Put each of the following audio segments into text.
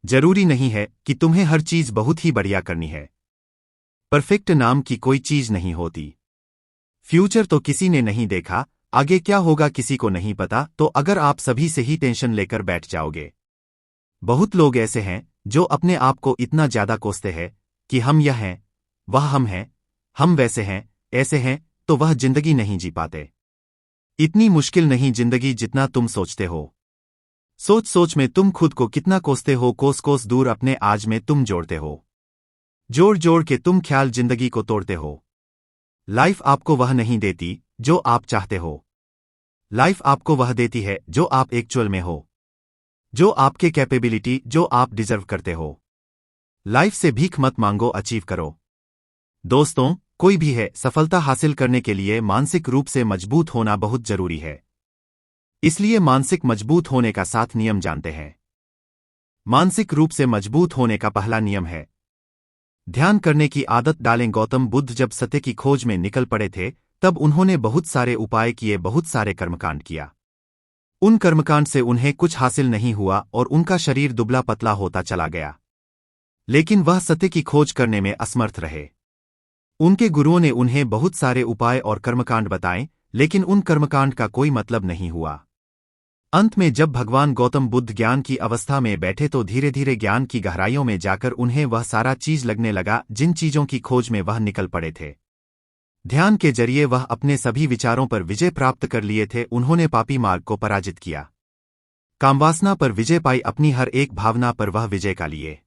जरूरी नहीं है कि तुम्हें हर चीज बहुत ही बढ़िया करनी है। परफेक्ट नाम की कोई चीज नहीं होती। फ्यूचर तो किसी ने नहीं देखा, आगे क्या होगा किसी को नहीं पता, तो अगर आप सभी से ही टेंशन लेकर बैठ जाओगे। बहुत लोग ऐसे हैं जो अपने आप को इतना ज्यादा कोसते हैं कि हम यह हैं, वह हम हैं, हम वैसे हैं, ऐसे हैं, तो वह जिंदगी नहीं जी पाते। इतनी मुश्किल नहीं जिंदगी जितना तुम सोचते हो। सोच सोच में तुम खुद को कितना कोसते हो, कोस कोस दूर अपने आज में तुम जोड़ते हो। जोड़ जोड़ के तुम ख्याल जिंदगी को तोड़ते हो। लाइफ आपको वह नहीं देती जो आप चाहते हो। लाइफ आपको वह देती है जो आप एक्चुअल में हो, जो आपके कैपेबिलिटी, जो आप डिजर्व करते हो। लाइफ से भीख मत मांगो, अचीव करो। दोस्तों, कोई भी है, सफलता हासिल करने के लिए मानसिक रूप से मजबूत होना बहुत जरूरी है। इसलिए मानसिक मजबूत होने का 7 नियम जानते हैं। मानसिक रूप से मजबूत होने का पहला नियम है ध्यान करने की आदत डालें। गौतम बुद्ध जब सत्य की खोज में निकल पड़े थे, तब उन्होंने बहुत सारे उपाय किए, बहुत सारे कर्मकांड किया। उन कर्मकांड से उन्हें कुछ हासिल नहीं हुआ और उनका शरीर दुबला पतला होता चला गया। लेकिन वह सत्य की खोज करने में असमर्थ रहे। उनके गुरुओं ने उन्हें बहुत सारे उपाय और कर्मकांड बताए, लेकिन उन कर्मकांड का कोई मतलब नहीं हुआ। अंत में जब भगवान गौतम बुद्ध ज्ञान की अवस्था में बैठे तो धीरे धीरे ज्ञान की गहराइयों में जाकर उन्हें वह सारा चीज लगने लगा जिन चीजों की खोज में वह निकल पड़े थे। ध्यान के जरिए वह अपने सभी विचारों पर विजय प्राप्त कर लिए थे। उन्होंने पापी मार्ग को पराजित किया, कामवासना पर विजय पाई, अपनी हर एक भावना पर वह विजय का लिए।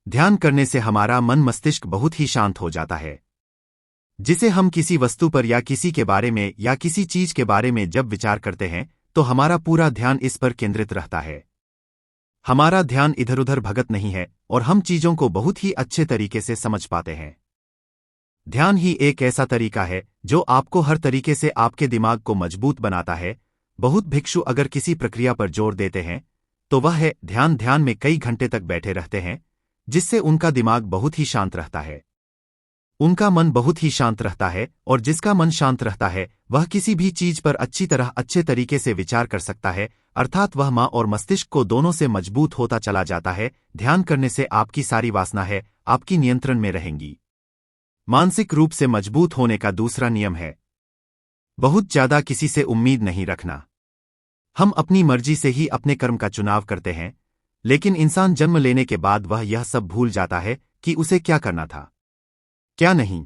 ध्यान करने से हमारा मन मस्तिष्क बहुत ही शांत हो जाता है, जिसे हम किसी वस्तु पर या किसी के बारे में या किसी चीज के बारे में जब विचार करते हैं तो हमारा पूरा ध्यान इस पर केंद्रित रहता है। हमारा ध्यान इधर उधर भगत नहीं है और हम चीजों को बहुत ही अच्छे तरीके से समझ पाते हैं। ध्यान ही एक ऐसा तरीका है जो आपको हर तरीके से आपके दिमाग को मजबूत बनाता है। बहुत भिक्षु अगर किसी प्रक्रिया पर जोर देते हैं तो वह है ध्यान। ध्यान में कई घंटे तक बैठे रहते हैं, जिससे उनका दिमाग बहुत ही शांत रहता है, उनका मन बहुत ही शांत रहता है, और जिसका मन शांत रहता है वह किसी भी चीज पर अच्छी तरह अच्छे तरीके से विचार कर सकता है, अर्थात वह मां और मस्तिष्क को दोनों से मजबूत होता चला जाता है। ध्यान करने से आपकी सारी वासना है आपकी नियंत्रण में रहेंगी। मानसिक रूप से मजबूत होने का दूसरा नियम है बहुत ज्यादा किसी से उम्मीद नहीं रखना। हम अपनी मर्जी से ही अपने कर्म का चुनाव करते हैं, लेकिन इंसान जन्म लेने के बाद वह यह सब भूल जाता है कि उसे क्या करना था, क्या नहीं,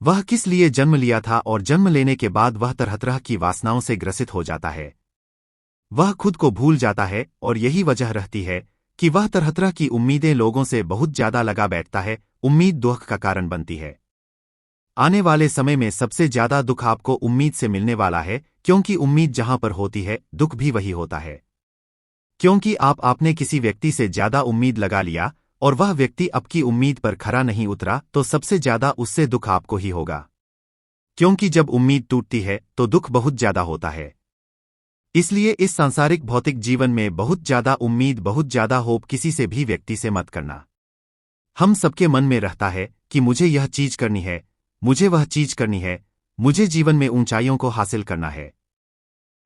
वह किस लिए जन्म लिया था, और जन्म लेने के बाद वह तरह तरह की वासनाओं से ग्रसित हो जाता है। वह खुद को भूल जाता है और यही वजह रहती है कि वह तरह तरह की उम्मीदें लोगों से बहुत ज्यादा लगा बैठता है। उम्मीद दुख का कारण बनती है। आने वाले समय में सबसे ज्यादा दुख आपको उम्मीद से मिलने वाला है, क्योंकि उम्मीद जहां पर होती है दुख भी वही होता है। क्योंकि आपने किसी व्यक्ति से ज्यादा उम्मीद लगा लिया और वह व्यक्ति आपकी उम्मीद पर खरा नहीं उतरा, तो सबसे ज्यादा उससे दुख आपको ही होगा। क्योंकि जब उम्मीद टूटती है तो दुख बहुत ज्यादा होता है। इसलिए इस सांसारिक भौतिक जीवन में बहुत ज्यादा उम्मीद, बहुत ज्यादा होप किसी से भी व्यक्ति से मत करना। हम सबके मन में रहता है कि मुझे यह चीज करनी है, मुझे वह चीज करनी है, मुझे जीवन में ऊंचाइयों को हासिल करना है।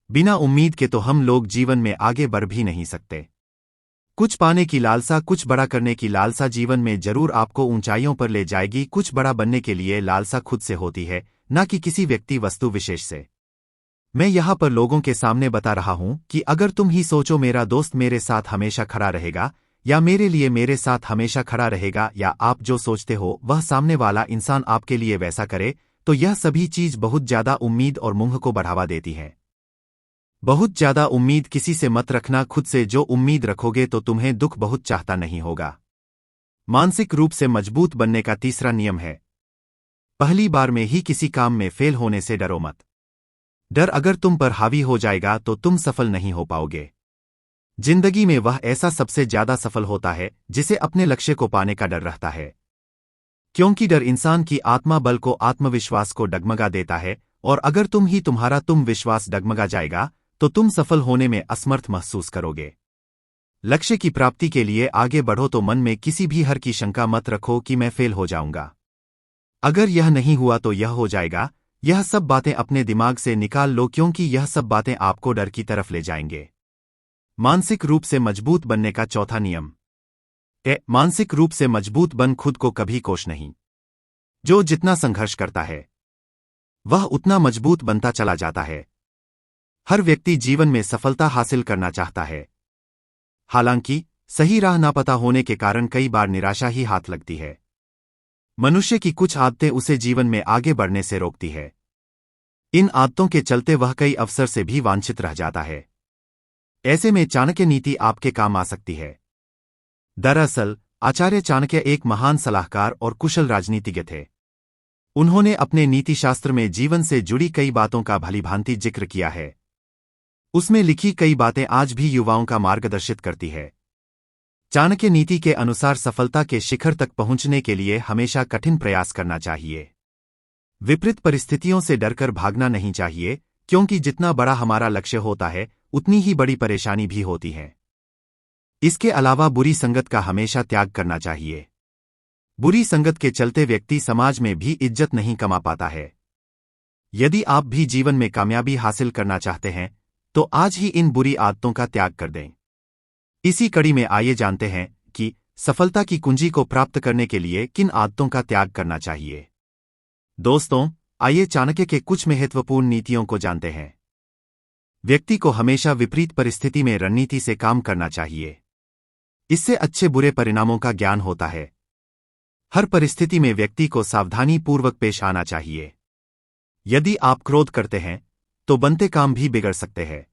बिना उम्मीद के तो हम लोग जीवन में आगे बढ़ भी नहीं सकते। कुछ पाने की लालसा, कुछ बड़ा करने की लालसा जीवन में जरूर आपको ऊंचाइयों पर ले जाएगी। कुछ बड़ा बनने के लिए लालसा खुद से होती है, न कि किसी व्यक्ति वस्तु विशेष से। मैं यहाँ पर लोगों के सामने बता रहा हूँ कि अगर तुम ही सोचो मेरा दोस्त मेरे साथ हमेशा खड़ा रहेगा, या मेरे लिए मेरे साथ हमेशा खड़ा रहेगा, या आप जो सोचते हो वह सामने वाला इंसान आपके लिए वैसा करे, तो यह सभी चीज बहुत ज्यादा उम्मीद और मोह को बढ़ावा देती है। बहुत ज्यादा उम्मीद किसी से मत रखना, खुद से जो उम्मीद रखोगे तो तुम्हें दुख बहुत चाहता नहीं होगा। मानसिक रूप से मजबूत बनने का तीसरा नियम है पहली बार में ही किसी काम में फेल होने से डरो मत। डर अगर तुम पर हावी हो जाएगा तो तुम सफल नहीं हो पाओगे। जिंदगी में वह ऐसा सबसे ज्यादा सफल होता है जिसे अपने लक्ष्य को पाने का डर रहता है, क्योंकि डर इंसान की आत्मा बल को, आत्मविश्वास को डगमगा देता है, और अगर तुम विश्वास डगमगा जाएगा तो तुम सफल होने में असमर्थ महसूस करोगे। लक्ष्य की प्राप्ति के लिए आगे बढ़ो तो मन में किसी भी हर की शंका मत रखो कि मैं फेल हो जाऊंगा, अगर यह नहीं हुआ तो यह हो जाएगा। यह सब बातें अपने दिमाग से निकाल लो, क्योंकि यह सब बातें आपको डर की तरफ ले जाएंगे। मानसिक रूप से मजबूत बनने का चौथा नियम मानसिक रूप से मजबूत बन, खुद को कभी कोश नहीं। जो जितना संघर्ष करता है वह उतना मजबूत बनता चला जाता है। हर व्यक्ति जीवन में सफलता हासिल करना चाहता है, हालांकि सही राह ना पता होने के कारण कई बार निराशा ही हाथ लगती है। मनुष्य की कुछ आदतें उसे जीवन में आगे बढ़ने से रोकती है। इन आदतों के चलते वह कई अवसर से भी वांछित रह जाता है। ऐसे में चाणक्य नीति आपके काम आ सकती है। दरअसल आचार्य चाणक्य एक महान सलाहकार और कुशल राजनीतिज्ञ थे। उन्होंने अपने नीतिशास्त्र में जीवन से जुड़ी कई बातों का भलीभांति जिक्र किया है। उसमें लिखी कई बातें आज भी युवाओं का मार्गदर्शित करती है। चाणक्य नीति के अनुसार सफलता के शिखर तक पहुंचने के लिए हमेशा कठिन प्रयास करना चाहिए। विपरीत परिस्थितियों से डरकर भागना नहीं चाहिए, क्योंकि जितना बड़ा हमारा लक्ष्य होता है उतनी ही बड़ी परेशानी भी होती है। इसके अलावा बुरी संगत का हमेशा त्याग करना चाहिए। बुरी संगत के चलते व्यक्ति समाज में भी इज्जत नहीं कमा पाता है। यदि आप भी जीवन में कामयाबी हासिल करना चाहते हैं तो आज ही इन बुरी आदतों का त्याग कर दें। इसी कड़ी में आइए जानते हैं कि सफलता की कुंजी को प्राप्त करने के लिए किन आदतों का त्याग करना चाहिए। दोस्तों, आइए चाणक्य के कुछ महत्वपूर्ण नीतियों को जानते हैं। व्यक्ति को हमेशा विपरीत परिस्थिति में रणनीति से काम करना चाहिए। इससे अच्छे बुरे परिणामों का ज्ञान होता है। हर परिस्थिति में व्यक्ति को सावधानी पूर्वक पेश आना चाहिए। यदि आप क्रोध करते हैं तो बनते काम भी बिगड़ सकते हैं।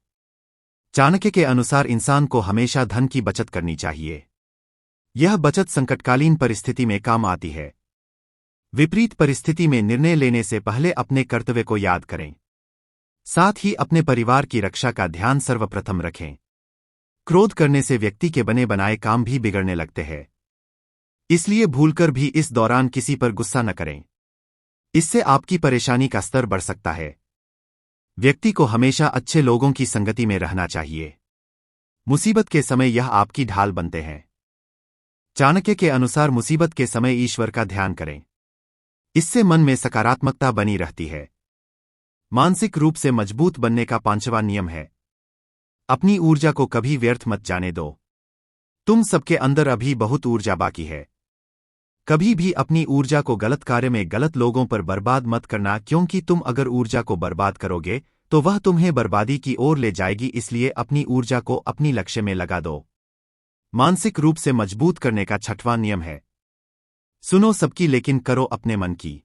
चाणक्य के अनुसार इंसान को हमेशा धन की बचत करनी चाहिए। यह बचत संकटकालीन परिस्थिति में काम आती है। विपरीत परिस्थिति में निर्णय लेने से पहले अपने कर्तव्य को याद करें। साथ ही अपने परिवार की रक्षा का ध्यान सर्वप्रथम रखें। क्रोध करने से व्यक्ति के बने बनाए काम भी बिगड़ने लगते हैं। इसलिए भूलकर भी इस दौरान किसी पर गुस्सा न करें। इससे आपकी परेशानी का स्तर बढ़ सकता है। व्यक्ति को हमेशा अच्छे लोगों की संगति में रहना चाहिए। मुसीबत के समय यह आपकी ढाल बनते हैं। चाणक्य के अनुसार मुसीबत के समय ईश्वर का ध्यान करें। इससे मन में सकारात्मकता बनी रहती है। मानसिक रूप से मजबूत बनने का 5वां नियम है, अपनी ऊर्जा को कभी व्यर्थ मत जाने दो। तुम सबके अंदर अभी बहुत ऊर्जा बाकी है। कभी भी अपनी ऊर्जा को गलत कार्य में, गलत लोगों पर बर्बाद मत करना, क्योंकि तुम अगर ऊर्जा को बर्बाद करोगे तो वह तुम्हें बर्बादी की ओर ले जाएगी। इसलिए अपनी ऊर्जा को अपनी लक्ष्य में लगा दो। मानसिक रूप से मजबूत करने का 6वां नियम है, सुनो सबकी लेकिन करो अपने मन की।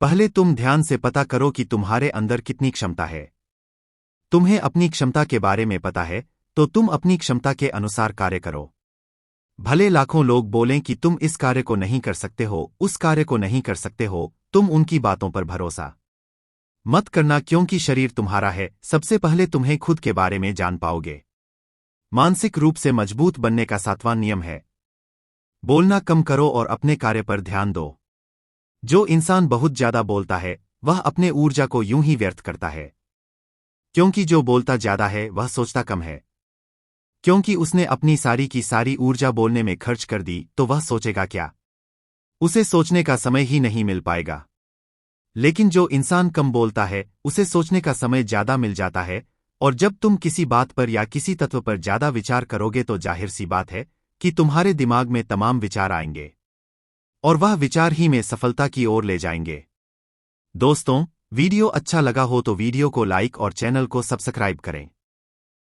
पहले तुम ध्यान से पता करो कि तुम्हारे अंदर कितनी क्षमता है। तुम्हें अपनी क्षमता के बारे में पता है तो तुम अपनी क्षमता के अनुसार कार्य करो। भले लाखों लोग बोलें कि तुम इस कार्य को नहीं कर सकते हो, उस कार्य को नहीं कर सकते हो, तुम उनकी बातों पर भरोसा मत करना, क्योंकि शरीर तुम्हारा है। सबसे पहले तुम्हें खुद के बारे में जान पाओगे। मानसिक रूप से मजबूत बनने का 7वां नियम है, बोलना कम करो और अपने कार्य पर ध्यान दो। जो इंसान बहुत ज्यादा बोलता है वह अपने ऊर्जा को यूं ही व्यर्थ करता है, क्योंकि जो बोलता ज्यादा है वह सोचता कम है। क्योंकि उसने अपनी सारी की सारी ऊर्जा बोलने में खर्च कर दी तो वह सोचेगा क्या? उसे सोचने का समय ही नहीं मिल पाएगा। लेकिन जो इंसान कम बोलता है उसे सोचने का समय ज्यादा मिल जाता है, और जब तुम किसी बात पर या किसी तत्व पर ज्यादा विचार करोगे तो जाहिर सी बात है कि तुम्हारे दिमाग में तमाम विचार आएंगे और वह विचार ही में सफलता की ओर ले जाएंगे। दोस्तों, वीडियो अच्छा लगा हो तो वीडियो को लाइक और चैनल को सब्सक्राइब करें।